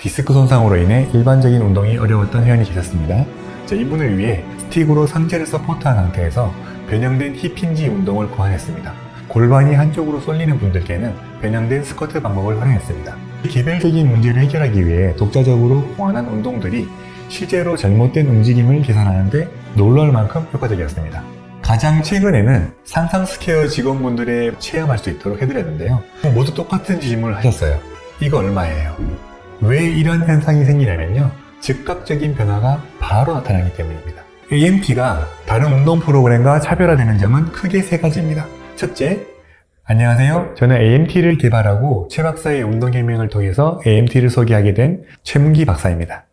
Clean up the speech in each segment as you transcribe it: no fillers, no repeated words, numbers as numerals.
디스크 손상으로 인해 일반적인 운동이 어려웠던 회원이 계셨습니다. 이분을 위해 스틱으로 상체를 서포트한 상태에서 변형된 힙힌지 운동을 고안했습니다. 골반이 한쪽으로 쏠리는 분들께는 변형된 스쿼트 방법을 활용했습니다. 개별적인 문제를 해결하기 위해 독자적으로 고안한 운동들이 실제로 잘못된 움직임을 개선하는 데 놀라울 만큼 효과적이었습니다. 가장 최근에는 산상 스퀘어 직원분들의 체험할 수 있도록 해드렸는데요. 모두 똑같은 질문을 하셨어요. 이거 얼마예요? 왜 이런 현상이 생기냐면요, 즉각적인 변화가 바로 나타나기 때문입니다. AMT가 다른 운동 프로그램과 차별화되는 점은 크게 세 가지입니다. 첫째, 안녕하세요. 저는 AMT를 개발하고 최 박사의 운동혁명을 통해서 AMT를 소개하게 된 최문기 박사입니다.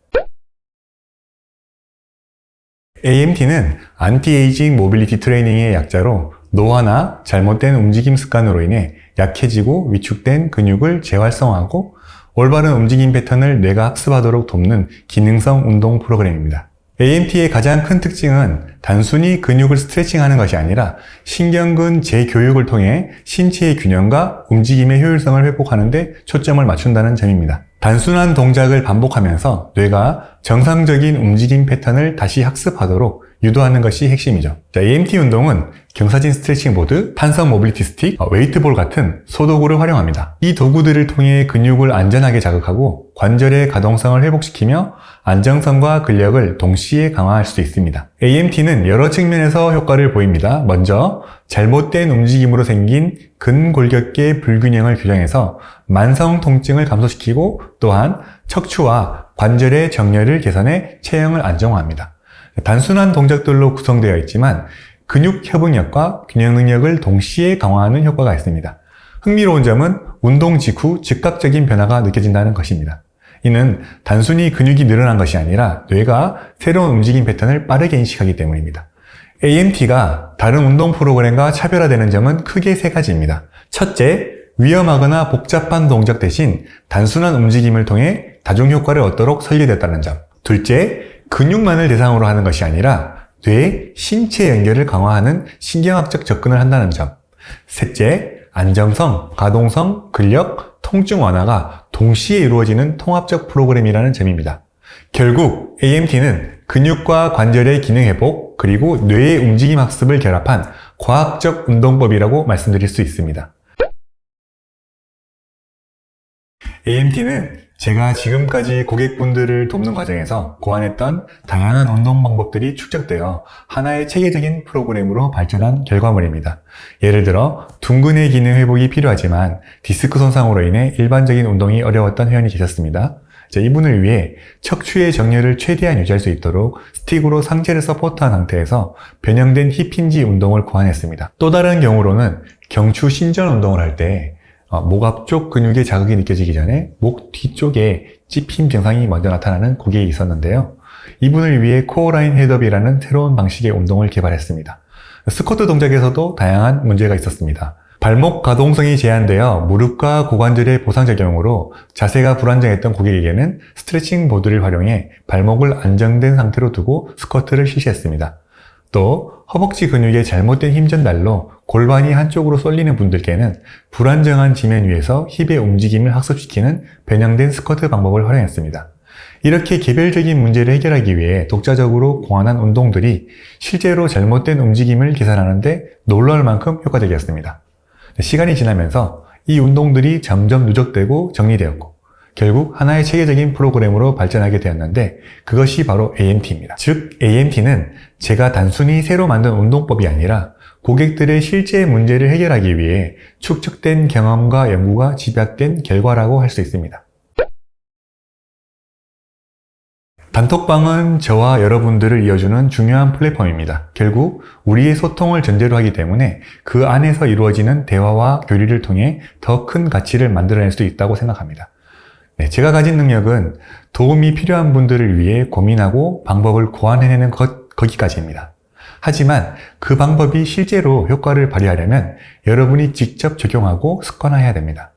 AMT는 안티에이징 모빌리티 트레이닝의 약자로 노화나 잘못된 움직임 습관으로 인해 약해지고 위축된 근육을 재활성화하고 올바른 움직임 패턴을 뇌가 학습하도록 돕는 기능성 운동 프로그램입니다. AMT의 가장 큰 특징은 단순히 근육을 스트레칭하는 것이 아니라 신경근 재교육을 통해 신체의 균형과 움직임의 효율성을 회복하는 데 초점을 맞춘다는 점입니다. 단순한 동작을 반복하면서 뇌가 정상적인 움직임 패턴을 다시 학습하도록 유도하는 것이 핵심이죠. AMT 운동은 경사진 스트레칭 보드, 탄성 모빌리티 스틱, 웨이트볼 같은 소도구를 활용합니다. 이 도구들을 통해 근육을 안전하게 자극하고 관절의 가동성을 회복시키며 안정성과 근력을 동시에 강화할 수 있습니다. AMT는 여러 측면에서 효과를 보입니다. 먼저 잘못된 움직임으로 생긴 근골격계 불균형을 교정해서 만성 통증을 감소시키고, 또한 척추와 관절의 정렬을 개선해 체형을 안정화합니다. 단순한 동작들로 구성되어 있지만 근육 협응력과 균형 능력을 동시에 강화하는 효과가 있습니다. 흥미로운 점은 운동 직후 즉각적인 변화가 느껴진다는 것입니다. 이는 단순히 근육이 늘어난 것이 아니라 뇌가 새로운 움직임 패턴을 빠르게 인식하기 때문입니다. AMT가 다른 운동 프로그램과 차별화되는 점은 크게 세 가지입니다. 첫째, 위험하거나 복잡한 동작 대신 단순한 움직임을 통해 다중효과를 얻도록 설계되었다는 점. 둘째, 근육만을 대상으로 하는 것이 아니라 뇌, 신체 연결을 강화하는 신경학적 접근을 한다는 점. 셋째, 안정성, 가동성, 근력, 통증 완화가 동시에 이루어지는 통합적 프로그램이라는 점입니다. 결국 AMT는 근육과 관절의 기능 회복, 그리고 뇌의 움직임 학습을 결합한 과학적 운동법이라고 말씀드릴 수 있습니다. AMT는 제가 지금까지 고객분들을 돕는 과정에서 고안했던 다양한 운동 방법들이 축적되어 하나의 체계적인 프로그램으로 발전한 결과물입니다. 예를 들어 둔근의 기능 회복이 필요하지만 디스크 손상으로 인해 일반적인 운동이 어려웠던 회원이 계셨습니다. 이분을 위해 척추의 정렬을 최대한 유지할 수 있도록 스틱으로 상체를 서포트한 상태에서 변형된 힙힌지 운동을 고안했습니다. 또 다른 경우로는 경추 신전 운동을 할 때 목 앞쪽 근육의 자극이 느껴지기 전에 목 뒤쪽에 찝힘 증상이 먼저 나타나는 고객이 있었는데요. 이분을 위해 코어라인 헤드업이라는 새로운 방식의 운동을 개발했습니다. 스쿼트 동작에서도 다양한 문제가 있었습니다. 발목 가동성이 제한되어 무릎과 고관절의 보상작용으로 자세가 불안정했던 고객에게는 스트레칭 보드를 활용해 발목을 안정된 상태로 두고 스쿼트를 실시했습니다. 또 허벅지 근육의 잘못된 힘 전달로 골반이 한쪽으로 쏠리는 분들께는 불안정한 지면 위에서 힙의 움직임을 학습시키는 변형된 스쿼트 방법을 활용했습니다. 이렇게 개별적인 문제를 해결하기 위해 독자적으로 고안한 운동들이 실제로 잘못된 움직임을 개선하는 데 놀라울 만큼 효과적이었습니다. 시간이 지나면서 이 운동들이 점점 누적되고 정리되었고 결국 하나의 체계적인 프로그램으로 발전하게 되었는데, 그것이 바로 AMT입니다. 즉 AMT는 제가 단순히 새로 만든 운동법이 아니라 고객들의 실제 문제를 해결하기 위해 축적된 경험과 연구가 집약된 결과라고 할 수 있습니다. 단톡방은 저와 여러분들을 이어주는 중요한 플랫폼입니다. 결국 우리의 소통을 전제로 하기 때문에 그 안에서 이루어지는 대화와 교류를 통해 더 큰 가치를 만들어낼 수 있다고 생각합니다. 제가 가진 능력은 도움이 필요한 분들을 위해 고민하고 방법을 고안해내는 거기까지입니다. 하지만 그 방법이 실제로 효과를 발휘하려면 여러분이 직접 적용하고 습관화해야 됩니다.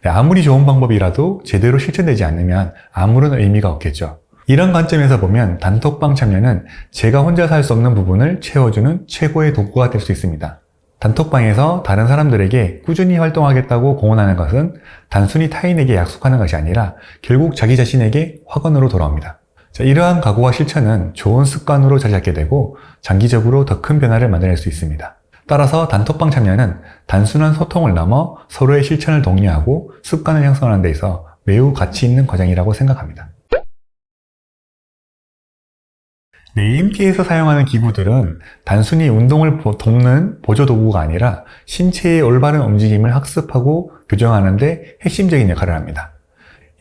아무리 좋은 방법이라도 제대로 실천되지 않으면 아무런 의미가 없겠죠. 이런 관점에서 보면 단톡방 참여는 제가 혼자서 할 수 없는 부분을 채워주는 최고의 도구가 될 수 있습니다. 단톡방에서 다른 사람들에게 꾸준히 활동하겠다고 공언하는 것은 단순히 타인에게 약속하는 것이 아니라 결국 자기 자신에게 확언으로 돌아옵니다. 자, 이러한 각오와 실천은 좋은 습관으로 자리 잡게 되고 장기적으로 더 큰 변화를 만들어낼 수 있습니다. 따라서 단톡방 참여는 단순한 소통을 넘어 서로의 실천을 독려하고 습관을 형성하는 데 있어 매우 가치 있는 과정이라고 생각합니다. AMT에서 사용하는 기구들은 단순히 운동을 돕는 보조도구가 아니라 신체의 올바른 움직임을 학습하고 교정하는 데 핵심적인 역할을 합니다.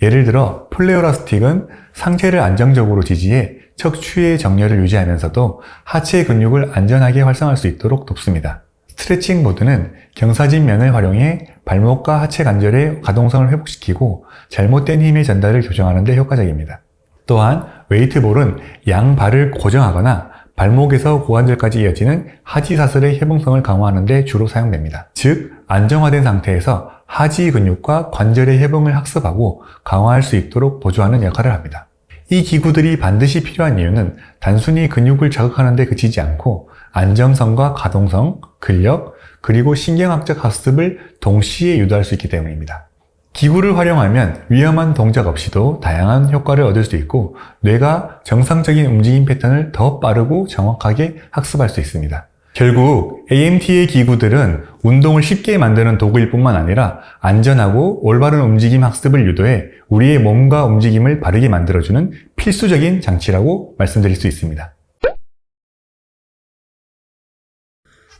예를 들어 플레오라 스틱은 상체를 안정적으로 지지해 척추의 정렬을 유지하면서도 하체 근육을 안전하게 활성화할 수 있도록 돕습니다. 스트레칭 보드는 경사진 면을 활용해 발목과 하체 관절의 가동성을 회복시키고 잘못된 힘의 전달을 교정하는 데 효과적입니다. 또한 웨이트볼은 양발을 고정하거나 발목에서 고관절까지 이어지는 하지사슬의 해봉성을 강화하는 데 주로 사용됩니다. 즉, 안정화된 상태에서 하지 근육과 관절의 해봉을 학습하고 강화할 수 있도록 보조하는 역할을 합니다. 이 기구들이 반드시 필요한 이유는 단순히 근육을 자극하는 데 그치지 않고 안정성과 가동성, 근력, 그리고 신경학적 학습을 동시에 유도할 수 있기 때문입니다. 기구를 활용하면 위험한 동작 없이도 다양한 효과를 얻을 수 있고 뇌가 정상적인 움직임 패턴을 더 빠르고 정확하게 학습할 수 있습니다. 결국 AMT의 기구들은 운동을 쉽게 만드는 도구일 뿐만 아니라 안전하고 올바른 움직임 학습을 유도해 우리의 몸과 움직임을 바르게 만들어주는 필수적인 장치라고 말씀드릴 수 있습니다.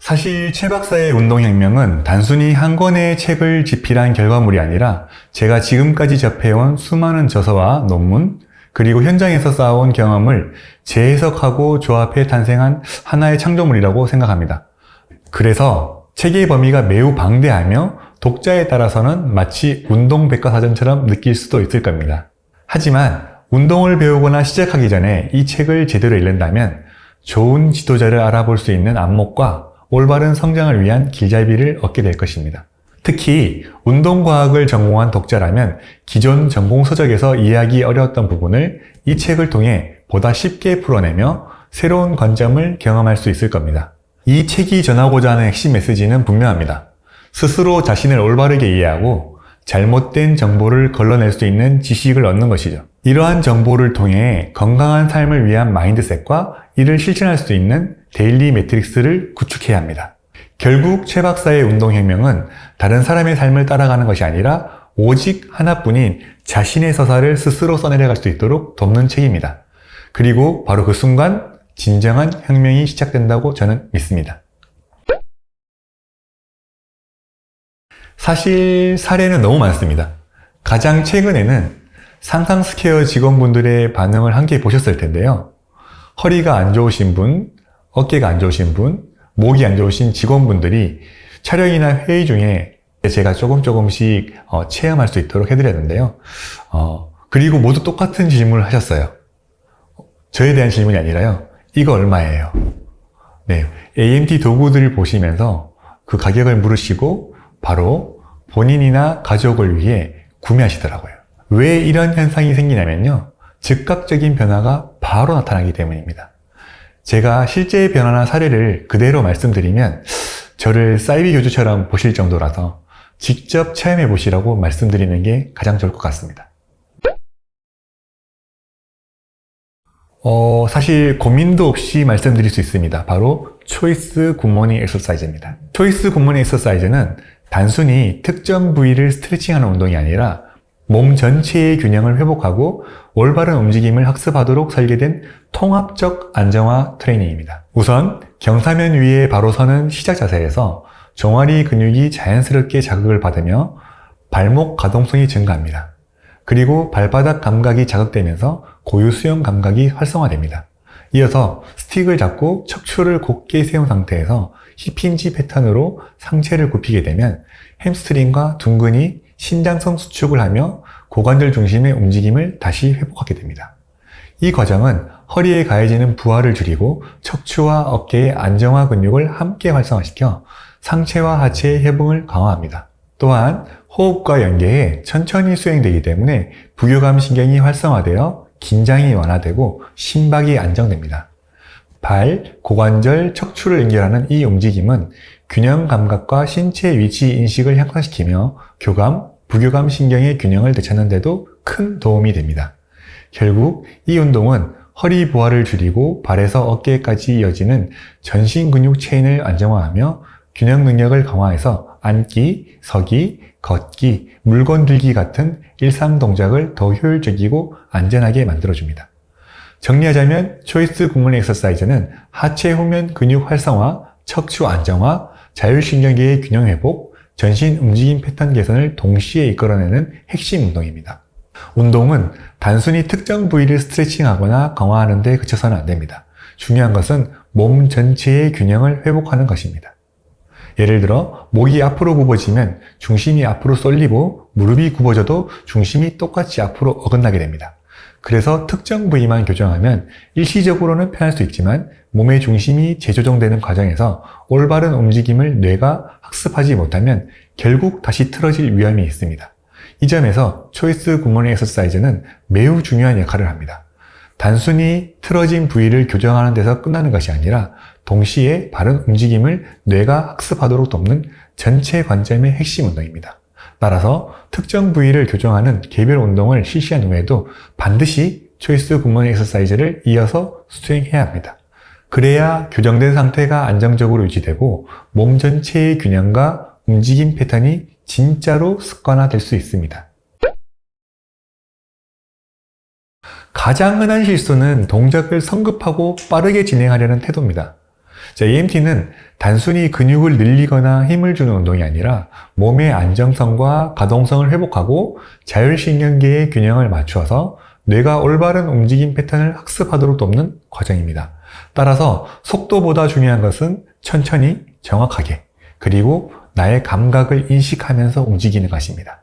사실 최 박사의 운동혁명은 단순히 한 권의 책을 집필한 결과물이 아니라 제가 지금까지 접해온 수많은 저서와 논문, 그리고 현장에서 쌓아온 경험을 재해석하고 조합해 탄생한 하나의 창조물이라고 생각합니다. 그래서 책의 범위가 매우 방대하며 독자에 따라서는 마치 운동 백과사전처럼 느낄 수도 있을 겁니다. 하지만 운동을 배우거나 시작하기 전에 이 책을 제대로 읽는다면 좋은 지도자를 알아볼 수 있는 안목과 올바른 성장을 위한 길잡이를 얻게 될 것입니다. 특히 운동과학을 전공한 독자라면 기존 전공 서적에서 이해하기 어려웠던 부분을 이 책을 통해 보다 쉽게 풀어내며 새로운 관점을 경험할 수 있을 겁니다. 이 책이 전하고자 하는 핵심 메시지는 분명합니다. 스스로 자신을 올바르게 이해하고 잘못된 정보를 걸러낼 수 있는 지식을 얻는 것이죠. 이러한 정보를 통해 건강한 삶을 위한 마인드셋과 이를 실천할 수 있는 데일리 매트릭스를 구축해야 합니다. 결국 최 박사의 운동혁명은 다른 사람의 삶을 따라가는 것이 아니라 오직 하나뿐인 자신의 서사를 스스로 써내려갈 수 있도록 돕는 책입니다. 그리고 바로 그 순간 진정한 혁명이 시작된다고 저는 믿습니다. 사실 사례는 너무 많습니다. 가장 최근에는 상상스퀘어 직원분들의 반응을 함께 보셨을 텐데요. 허리가 안 좋으신 분, 어깨가 안 좋으신 분, 목이 안 좋으신 직원분들이 촬영이나 회의 중에 제가 조금씩 체험할 수 있도록 해드렸는데요. 그리고 모두 똑같은 질문을 하셨어요. 저에 대한 질문이 아니라요. 이거 얼마예요? 네, AMT 도구들을 보시면서 그 가격을 물으시고 바로 본인이나 가족을 위해 구매하시더라고요. 왜 이런 현상이 생기냐면요. 즉각적인 변화가 바로 나타나기 때문입니다. 제가 실제 변화나 사례를 그대로 말씀드리면 저를 사이비 교주처럼 보실 정도라서 직접 체험해 보시라고 말씀드리는 게 가장 좋을 것 같습니다. 사실 고민도 없이 말씀드릴 수 있습니다. 바로 초이스 굿모닝 엑서사이즈입니다. 초이스 굿모닝 엑서사이즈는 단순히 특정 부위를 스트레칭하는 운동이 아니라 몸 전체의 균형을 회복하고 올바른 움직임을 학습하도록 설계된 통합적 안정화 트레이닝입니다. 우선 경사면 위에 바로 서는 시작 자세에서 종아리 근육이 자연스럽게 자극을 받으며 발목 가동성이 증가합니다. 그리고 발바닥 감각이 자극되면서 고유 수영 감각이 활성화됩니다. 이어서 스틱을 잡고 척추를 곧게 세운 상태에서 힙힌지 패턴으로 상체를 굽히게 되면 햄스트링과 둔근이 신장성 수축을 하며 고관절 중심의 움직임을 다시 회복하게 됩니다. 이 과정은 허리에 가해지는 부하를 줄이고 척추와 어깨의 안정화 근육을 함께 활성화시켜 상체와 하체의 해봉을 강화합니다. 또한 호흡과 연계해 천천히 수행되기 때문에 부교감 신경이 활성화되어 긴장이 완화되고 심박이 안정됩니다. 발, 고관절, 척추를 연결하는 이 움직임은 균형 감각과 신체 위치 인식을 향상시키며 교감, 부교감 신경의 균형을 되찾는 데도 큰 도움이 됩니다. 결국 이 운동은 허리 부하를 줄이고 발에서 어깨까지 이어지는 전신 근육 체인을 안정화하며 균형 능력을 강화해서 앉기, 서기, 걷기, 물건 들기 같은 일상 동작을 더 효율적이고 안전하게 만들어줍니다. 정리하자면 초이스 굿모닝 엑서사이즈는 하체 후면 근육 활성화, 척추 안정화, 자율신경계의 균형 회복, 전신 움직임 패턴 개선을 동시에 이끌어내는 핵심 운동입니다. 운동은 단순히 특정 부위를 스트레칭하거나 강화하는 데 그쳐서는 안 됩니다. 중요한 것은 몸 전체의 균형을 회복하는 것입니다. 예를 들어 목이 앞으로 굽어지면 중심이 앞으로 쏠리고 무릎이 굽어져도 중심이 똑같이 앞으로 어긋나게 됩니다. 그래서 특정 부위만 교정하면 일시적으로는 편할 수 있지만 몸의 중심이 재조정되는 과정에서 올바른 움직임을 뇌가 학습하지 못하면 결국 다시 틀어질 위험이 있습니다. 이 점에서 초이스 굿모닝 엑서사이즈는 매우 중요한 역할을 합니다. 단순히 틀어진 부위를 교정하는 데서 끝나는 것이 아니라 동시에 바른 움직임을 뇌가 학습하도록 돕는 전체 관점의 핵심 운동입니다. 따라서 특정 부위를 교정하는 개별 운동을 실시한 후에도 반드시 초이스 굿모닝 엑서사이즈를 이어서 수행해야 합니다. 그래야 교정된 상태가 안정적으로 유지되고 몸 전체의 균형과 움직임 패턴이 진짜로 습관화될 수 있습니다. 가장 흔한 실수는 동작을 성급하고 빠르게 진행하려는 태도입니다. AMT는 단순히 근육을 늘리거나 힘을 주는 운동이 아니라 몸의 안정성과 가동성을 회복하고 자율신경계의 균형을 맞추어서 뇌가 올바른 움직임 패턴을 학습하도록 돕는 과정입니다. 따라서 속도보다 중요한 것은 천천히 정확하게 그리고 나의 감각을 인식하면서 움직이는 것입니다.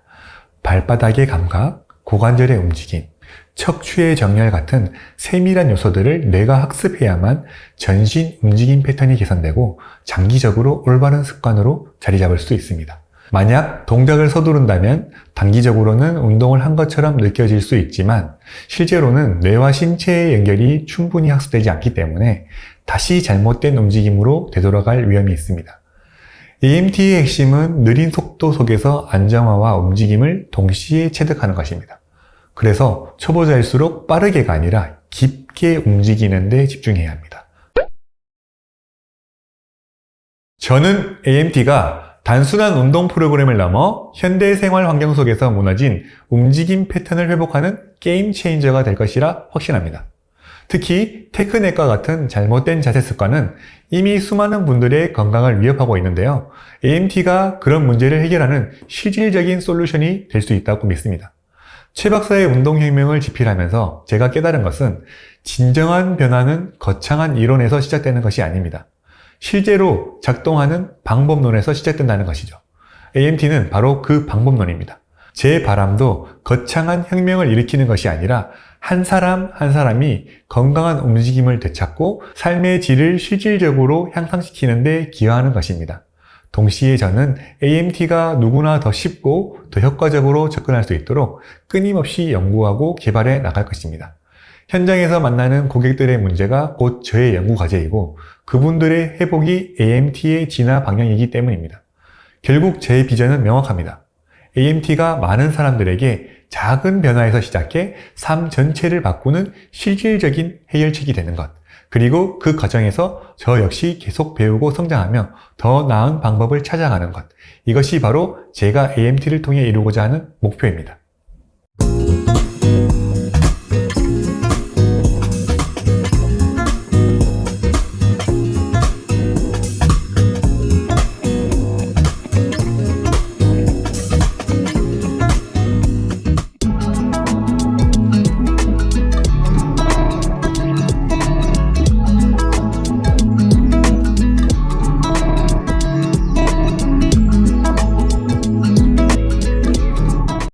발바닥의 감각, 고관절의 움직임, 척추의 정렬 같은 세밀한 요소들을 뇌가 학습해야만 전신 움직임 패턴이 개선되고 장기적으로 올바른 습관으로 자리 잡을 수 있습니다. 만약 동작을 서두른다면 단기적으로는 운동을 한 것처럼 느껴질 수 있지만 실제로는 뇌와 신체의 연결이 충분히 학습되지 않기 때문에 다시 잘못된 움직임으로 되돌아갈 위험이 있습니다. AMT의 핵심은 느린 속도 속에서 안정화와 움직임을 동시에 체득하는 것입니다. 그래서 초보자일수록 빠르게가 아니라 깊게 움직이는 데 집중해야 합니다. 저는 AMT가 단순한 운동 프로그램을 넘어 현대 생활 환경 속에서 무너진 움직임 패턴을 회복하는 게임 체인저가 될 것이라 확신합니다. 특히 테크닉과 같은 잘못된 자세 습관은 이미 수많은 분들의 건강을 위협하고 있는데요. AMT가 그런 문제를 해결하는 실질적인 솔루션이 될 수 있다고 믿습니다. 최 박사의 운동혁명을 집필하면서 제가 깨달은 것은 진정한 변화는 거창한 이론에서 시작되는 것이 아닙니다. 실제로 작동하는 방법론에서 시작된다는 것이죠. AMT는 바로 그 방법론입니다. 제 바람도 거창한 혁명을 일으키는 것이 아니라 한 사람 한 사람이 건강한 움직임을 되찾고 삶의 질을 실질적으로 향상시키는 데 기여하는 것입니다. 동시에 저는 AMT가 누구나 더 쉽고 더 효과적으로 접근할 수 있도록 끊임없이 연구하고 개발해 나갈 것입니다. 현장에서 만나는 고객들의 문제가 곧 저의 연구 과제이고 그분들의 회복이 AMT의 진화 방향이기 때문입니다. 결국 제 비전은 명확합니다. AMT가 많은 사람들에게 작은 변화에서 시작해 삶 전체를 바꾸는 실질적인 해결책이 되는 것. 그리고 그 과정에서 저 역시 계속 배우고 성장하며 더 나은 방법을 찾아가는 것. 이것이 바로 제가 AMT를 통해 이루고자 하는 목표입니다.